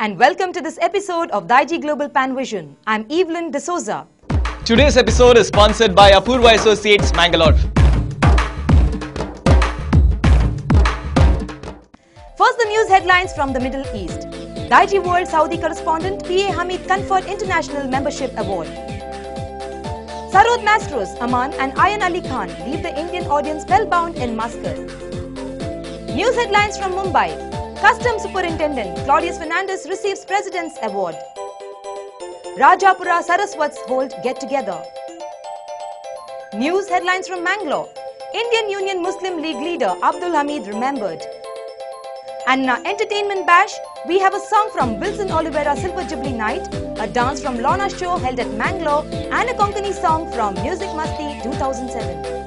and welcome to this episode of Digi Global Panvision. I'm Evelyn D'Souza. Today's episode is sponsored by Apurva Associates, Mangalore. First, the news headlines from the Middle East. Digi World Saudi correspondent PA Hamid conferred International Membership Award. Sarod Mastros, Aman and Ayan Ali Khan leave the Indian audience spellbound in Muscat. News headlines from Mumbai. Customs Superintendent Claudius Fernandez receives President's Award. Rajapura Saraswats hold get-together. News headlines from Mangalore. Indian Union Muslim League leader Abdul Hamid remembered. And in our entertainment bash, we have a song from Wilson Oliveira Silver Jubilee Night, a dance from Lorna Show held at Mangalore, and a Konkani song from Music Masti 2007.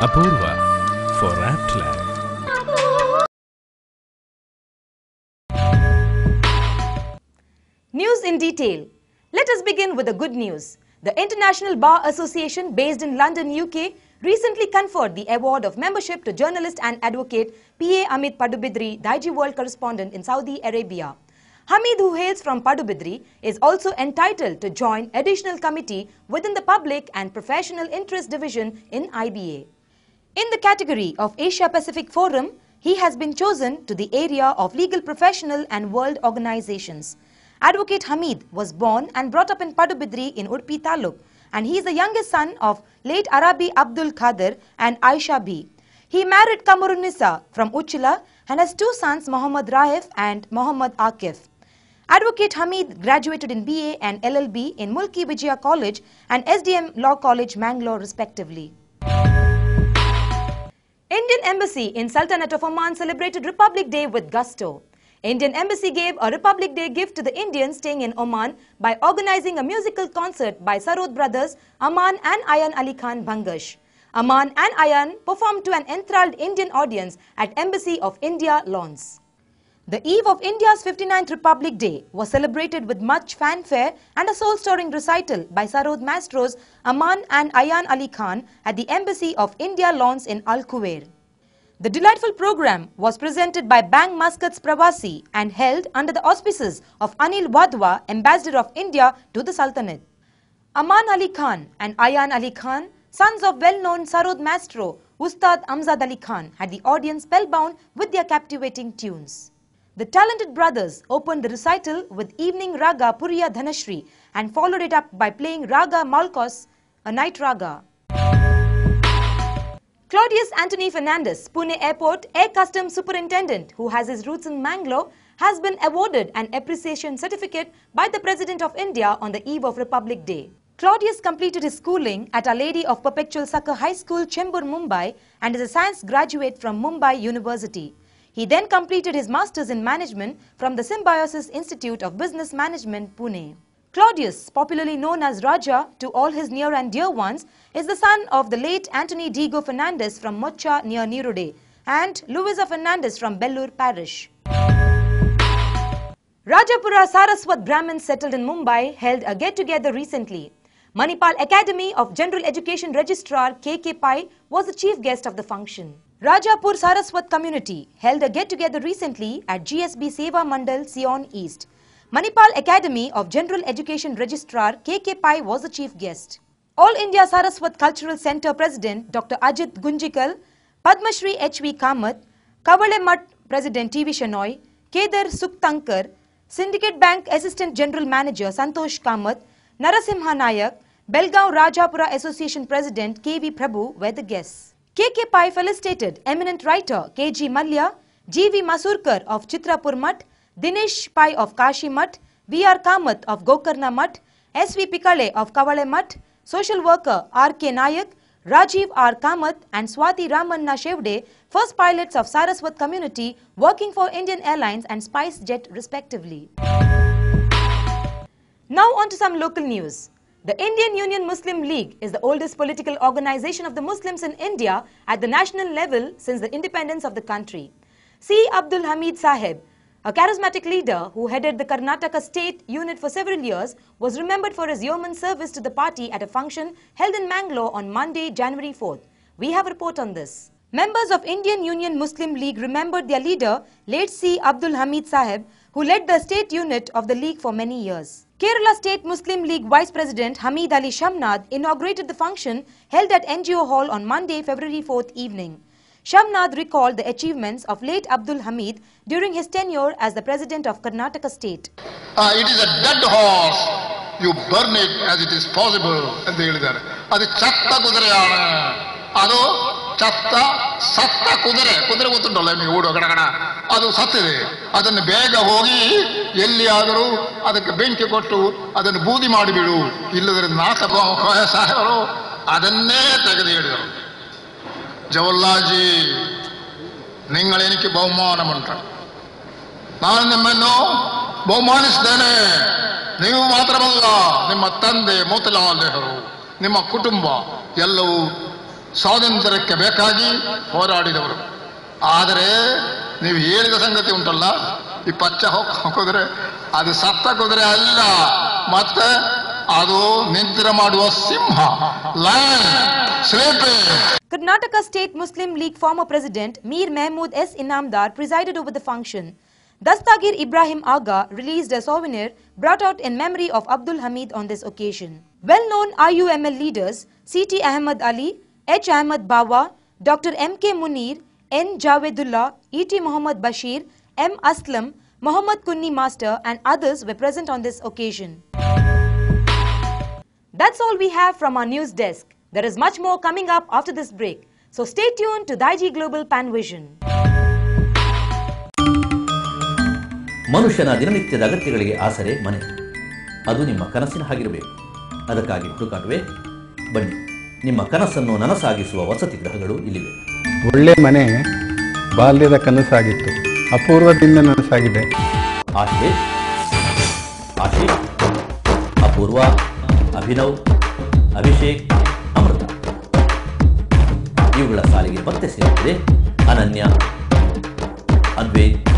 Apurva for Aptland. News in detail. Let us begin with the good news. The International Bar Association, based in London, UK, recently conferred the award of membership to journalist and advocate PA Amit Padubidri, Digi World correspondent in Saudi Arabia. Hamid, who hails from Padubidri, is also entitled to join additional committee within the Public and Professional Interest Division in IBA. In the category of Asia Pacific Forum, he has been chosen to the area of legal professional and world organizations. Advocate Hamid was born and brought up in Padubidri in Udpi Taluk, and he is the youngest son of late Arabi Abdul Qadir and Aisha B. He married Kamarunisa from Uchila and has two sons, Muhammad Raif and Muhammad Akif. Advocate Hamid graduated in BA and LLB in Mulki Vijaya College and SDM Law College, Mangalore, respectively. Indian Embassy in Sultanate of Oman celebrated Republic Day with gusto. Indian Embassy gave a Republic Day gift to the Indians staying in Oman by organizing a musical concert by Sarod brothers Aman and Ayan Ali Khan Bhangash. Aman and Ayan performed to an enthralled Indian audience at Embassy of India lawns. The eve of India's 59th Republic Day was celebrated with much fanfare and a soul-stirring recital by Sarod Mastros, Aman and Ayan Ali Khan at the Embassy of India lawns in Al Kuwair. The delightful program was presented by Bang Muscat's Pravasi and held under the auspices of Anil Wadhwa, Ambassador of India to the Sultanate. Aman Ali Khan and Ayan Ali Khan, sons of well-known Sarod Mastro, Ustad Amzad Ali Khan, had the audience spellbound with their captivating tunes. The talented brothers opened the recital with evening raga Puriya Dhanashri and followed it up by playing Raga Malkos, a night raga. Claudius Anthony Fernandez, Pune Airport Air Customs Superintendent, who has his roots in Mangalore, has been awarded an appreciation certificate by the President of India on the eve of Republic Day. Claudius completed his schooling at Our Lady of Perpetual Succor High School, Chembur, Mumbai, and is a science graduate from Mumbai University. He then completed his Masters in Management from the Symbiosis Institute of Business Management, Pune. Claudius, popularly known as Raja to all his near and dear ones, is the son of the late Anthony Diego Fernandez from Mocha near Nirode and Luisa Fernandez from Bellur Parish. Rajapura Saraswat Brahmins settled in Mumbai held a get-together recently. Manipal Academy of General Education Registrar K.K. Pai was the chief guest of the function. Rajapur Saraswat community held a get-together recently at GSB Seva Mandal, Sion East. Manipal Academy of General Education Registrar K.K. Pai was the chief guest. All India Saraswat Cultural Centre President Dr. Ajit Gunjikal, Padma Shri H.V. Kamath, Kavale Mutt President T.V. Shenoy, Kedar Sukhtankar, Syndicate Bank Assistant General Manager Santosh Kamath, Narasimha Nayak, Belgaum Rajapura Association President K.V. Prabhu were the guests. K.K. Pai felicitated eminent writer K.G. Malya, G.V. Masurkar of Chitrapur Mutt, Dinesh Pai of Kashi Mutt, V.R. Kamath of Gokarna Mutt, S.V. Pikale of Kavale Mutt, social worker R.K. Nayak, Rajiv R. Kamath and Swati Ramanna Shevde, first pilots of Saraswat community working for Indian Airlines and SpiceJet respectively. Now on to some local news. The Indian Union Muslim League is the oldest political organization of the Muslims in India at the national level since the independence of the country. C. Abdul Hamid Sahib, a charismatic leader who headed the Karnataka state unit for several years, was remembered for his yeoman service to the party at a function held in Mangalore on Monday, January 4th. We have a report on this. Members of Indian Union Muslim League remembered their leader, late C. Abdul Hamid Sahib, who led the state unit of the league for many years. Kerala State Muslim League Vice President Hamid Ali Shamnad inaugurated the function held at NGO Hall on Monday, February 4th evening. Shamnad recalled the achievements of late Abdul Hamid during his tenure as the President of Karnataka State. It is a dead horse. You burn it as it is possible. Adu chatta kudireyana. Adu chatta satta kudire. Kudire gottundalle niಮಗೆ ಓಡೋ ಗಡಗಡ. ಅದು ಸತ್ತಿದೆ. ಅದನ್ನು ಬೇಗ ಹೋಗಿ ಎಲ್ಲಿಯಾದರೂ ಅದಕ್ಕೆ ಬೆಂಕಿ ಕೊಟ್ಟು ಅದನ್ನು ಬೂದಿ ಮಾಡಿಬಿಡು. ಇಲ್ಲದ್ರೆ ನಾಲ್ಕು ಸಾಹೇಬರು ಅದನ್ನೇ ತೆಗೆದು ಹಿಡಿದರು. ಜವಾಹರ್ಲಾಲ್ಜಿ, നിങ്ങൾ എനിക്ക് ബഹുമാനമുണ്ട്. ನಾನು ನಿಮ್ಮನ್ನು ಬಹುಮಾನಿಸಿದ್ದೇನೆ. ನೀವು ಮಾತ್ರವಲ್ಲ, ನಿಮ್ಮ ತಂದೆ ಮೋತಿಲಾಲ್ ನೆಹರು, ನಿಮ್ಮ ಕುಟುಂಬ ಎಲ್ಲವೂ ಸ್ವಾತಂತ್ರ್ಯಕ್ಕೆ ಬೇಕಾಗಿ ಹೋರಾಡಿದವರು. ಆದರೆ ನೀವು ಹೇಳಿದ ಸಂಗತಿ ಉಂಟಲ್ಲ, ಈ ಪಚ್ಚ ಕುದುರೆ ಅದು ಸತ್ತ ಕುದುರೆ ಅಲ್ಲ, ಮತ್ತೆ ಅದು ನಿದ್ರೆ ಮಾಡುವ ಸಿಂಹ, lion, sleeping. Karnataka State Muslim League former President Mir Mahmood S. Inamdar presided over the function. Dastagir Ibrahim Aga released a souvenir brought out in memory of Abdul Hamid on this occasion. Well-known IUML leaders C.T. Ahmed Ali, H. Ahmed Bawa, Dr. M.K. Munir, N. Javedullah, E.T. Muhammad Bashir, M. Aslam, Muhammad Kunni Master and others were present on this occasion. That's all we have from our news desk. There is much more coming up after this break. So stay tuned to Daiji Global Pan Vision. ಮನುಷ್ಯನ ದಿನನಿತ್ಯದ ಅಗತ್ಯಗಳಿಗೆ ಆಸರೆ ಮನೆ. ಅದು ನಿಮ್ಮ ಕನಸಿನ ಹಾಗಿರಬೇಕು. ಅದಕ್ಕಾಗಿ ಹುಡುಕಾಟವೇ? ಬನ್ನಿ, ನಿಮ್ಮ ಕನಸನ್ನು ನನಸಾಗಿಸುವ ವಸತಿ ಗೃಹಗಳು ಇಲ್ಲಿವೆ. ಒಳ್ಳೆ ಮನೆ ಬಾಲ್ಯದ ಕನಸಾಗಿತ್ತು, ಅಪೂರ್ವದಿಂದ ನನಸಾಗಿದೆ. ಆಶೆ, ಅಪೂರ್ವ, ಅಭಿನವ್, ಅಭಿಷೇಕ್, ಅಮೃತ ಇವುಗಳ ಸಾಲಿಗೆ ಮತ್ತೆ ಸೇರಿದೆ ಅನನ್ಯ, ಅದ್ವೈತ್,